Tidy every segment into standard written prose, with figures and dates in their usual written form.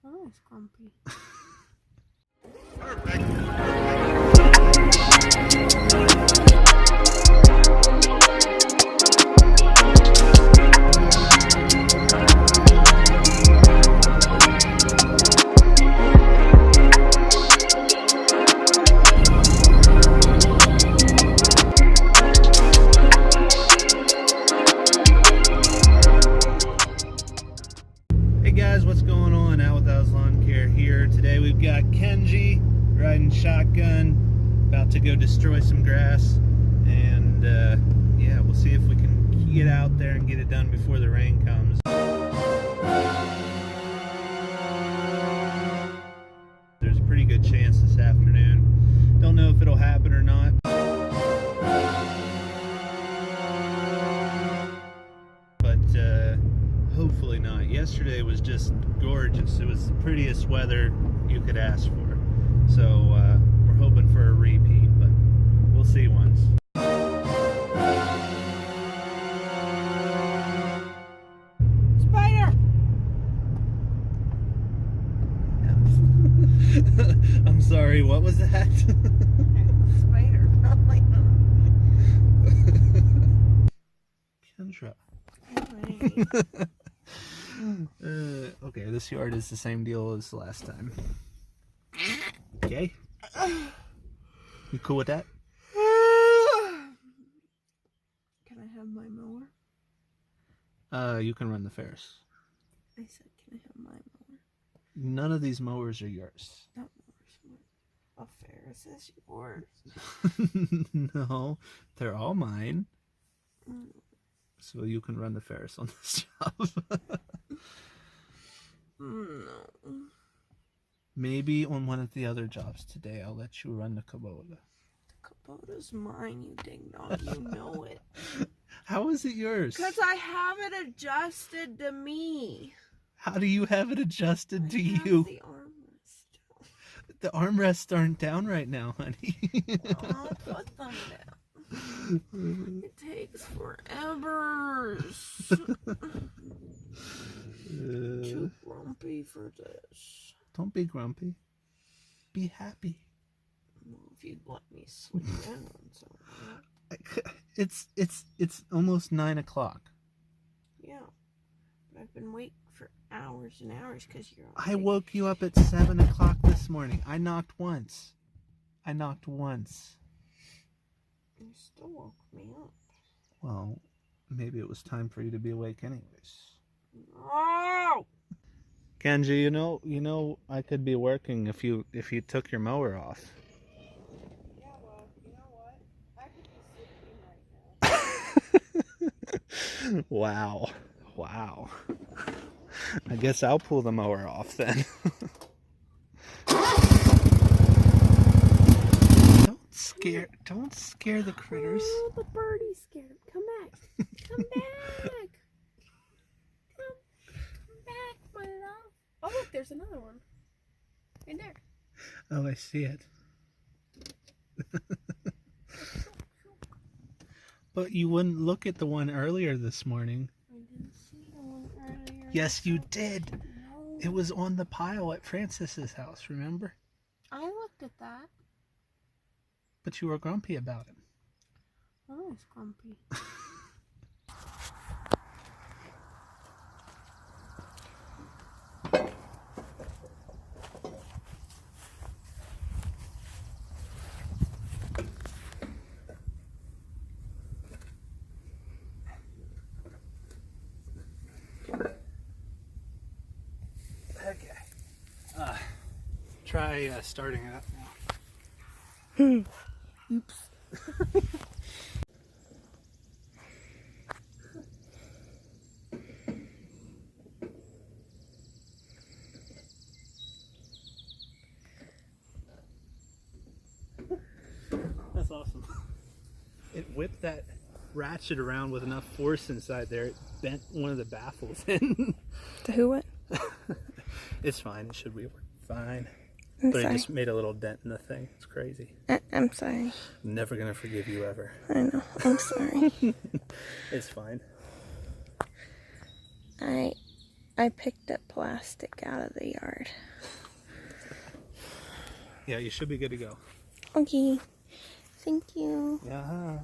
Oh, it's grumpy. Hey guys, what's going on? Out with Al's Lawn Care here. Today we've got Kenji riding shotgun, about to go destroy some grass, and yeah, we'll see if we can get out there and get it done before the rain comes. There's a pretty good chance this afternoon. Don't know if it'll happen or not. But hopefully not. Yesterday was just gorgeous. It was the prettiest weather you could ask for. So we're hoping for a repeat, but we'll see once. Spider! I'm sorry, what was that? Spider. Kendra. Right. Okay, this yard is the same deal as last time. Okay? You cool with that? Can I have my mower? You can run the Ferris. I said, can I have my mower? None of these mowers are yours. That mower's mine. A Ferris is yours. No, they're all mine. Mm. So you can run the Ferris on this job. No. Maybe on one of the other jobs today, I'll let you run the Kubota. The Kubota's mine, you ding dong. You know it. How is it yours? Because I have it adjusted to me. How do you have it adjusted to I have you? the armrest. The armrests aren't down right now, honey. I'll put them down. It takes forever. Too grumpy for this. Don't be grumpy. Be happy. Well, if you'd let me sleep in on something. It's almost 9 o'clock. Yeah. But I've been waiting for hours and hours because you're on I woke you up at 7 o'clock this morning. I knocked once. You still woke me up. Well, maybe it was time for you to be awake anyways. No! Kenji, you know I could be working if you took your mower off. Yeah, well, you know what? I could be sleeping right now. Wow. I guess I'll pull the mower off then. Don't scare the critters. Oh, the birdie's scared. Come back. Come back. Come back, my love. Oh, look, there's another one. In there. Oh, I see it. But you wouldn't look at the one earlier this morning. I didn't see the one earlier. Yes, you did. No. It was on the pile at Francis's house, remember? I looked at that. But you were grumpy about it. Oh, it's grumpy. Okay. Try starting it up now. Oops. That's awesome. It whipped that ratchet around with enough force inside there. It bent one of the baffles in. The who what? It's fine. It should be fine. I'm But sorry. it just made a little dent in the thing. It's crazy. I'm sorry. I'm never gonna forgive you ever. I know. I'm sorry. It's fine. I I picked up plastic out of the yard. Yeah, you should be good to go. Okay. Thank you. Yeah.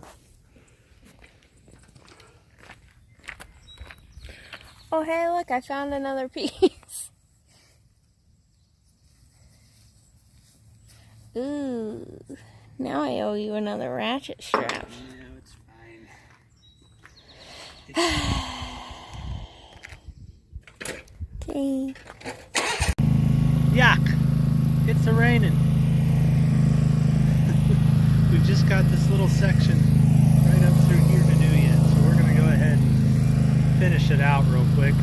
Oh, hey, look, I found another piece. Ooh. Now I owe you another ratchet strap. No, it's fine. Okay. Yuck! It's a-raining. We've just got this little section right up through here to do yet, so we're going to go ahead and finish it out real quick.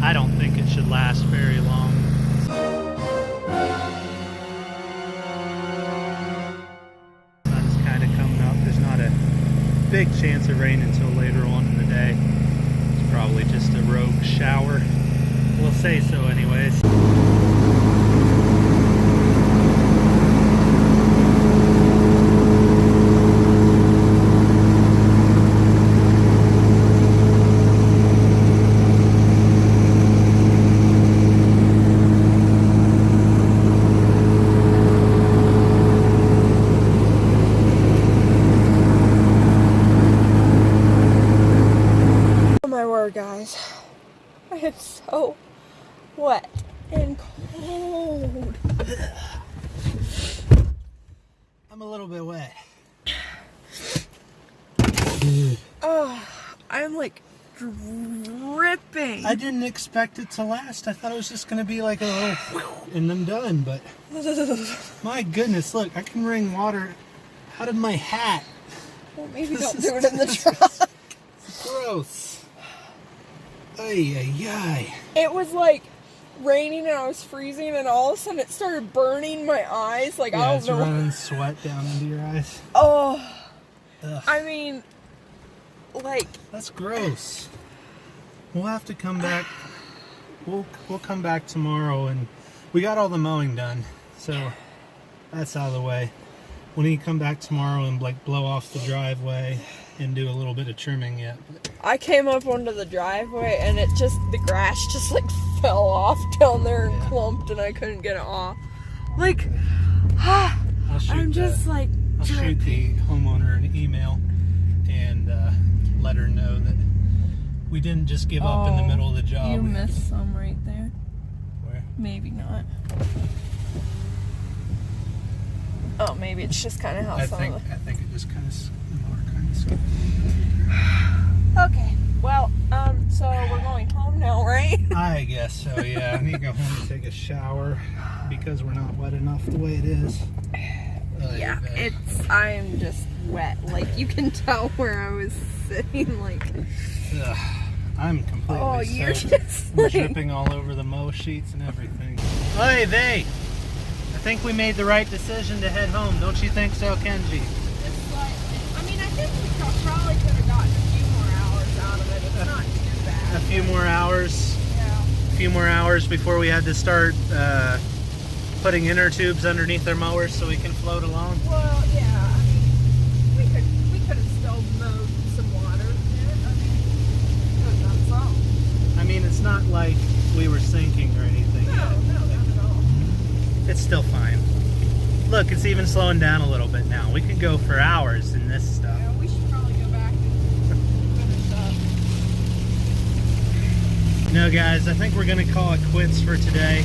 I don't think it should last very long. Sun's kind of coming up. There's not a big chance of rain until later on in the day. It's probably just a rogue shower. We'll say so anyways. Oh my word, guys. I am so wet and cold. I'm a little bit wet. Oh, I'm like dripping. I didn't expect it to last. I thought it was just going to be like a little and then done, but my goodness, look, I can wring water out of my hat. Well, maybe don't do it in the truck. Gross. Ay, ay, ay. It was like raining and I was freezing, and all of a sudden it started burning my eyes. Like, Yeah, I it's don't know. running sweat down into your eyes. Oh, Ugh. I mean, like, That's gross. We'll have to come back. We'll come back tomorrow, and we got all the mowing done, so that's out of the way. We need to come back tomorrow and like blow off the driveway and do a little bit of trimming yet. But I came up onto the driveway and the grass just like fell off down there and clumped, and I couldn't get it off. Like, I'll shoot I'm just like, I'll shoot the homeowner an email and let her know that we didn't just give up in the middle of the job. You missed some right there. Where? Maybe not. Oh, maybe it's just kind of how I some think of it just kind of skipped. Okay, well, so we're going home now, right? I guess so, yeah. I need to go home and take a shower because we're not wet enough the way it is. Yeah, I'm just wet. Like, you can tell where I was sitting, like. Ugh, I'm completely Oh, you're soaked. just I'm like. dripping all over the mow sheets and everything. Hey, I think we made the right decision to head home. Don't you think so, Kenji? Just slightly. I mean, I think we probably could have gotten a few more hours out of it. It's not too bad. A few more hours. Yeah. A few more hours before we had to start putting inner tubes underneath our mowers so we can float along. Well, yeah. I mean, we could have still mowed some water in it. I mean, could have done some. I mean, it's not like we were sinking or anything. No, not at all. It's still fine. Look, it's even slowing down a little bit now. We could go for hours in this stuff. Yeah, we should probably go back and finish up. No, guys, I think we're gonna call it quits for today.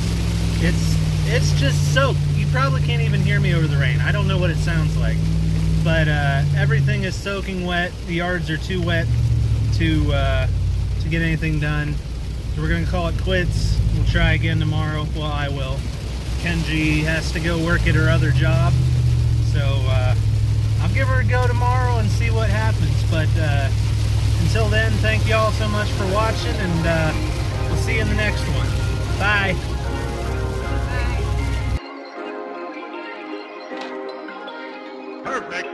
It's just soaked. You probably can't even hear me over the rain. I don't know what it sounds like, but everything is soaking wet. The yards are too wet to get anything done. So we're gonna call it quits. We'll try again tomorrow. Well, I will. Kenji has to go work at her other job, so I'll give her a go tomorrow and see what happens. But until then, thank you all so much for watching, and we'll see you in the next one. Bye. Perfect.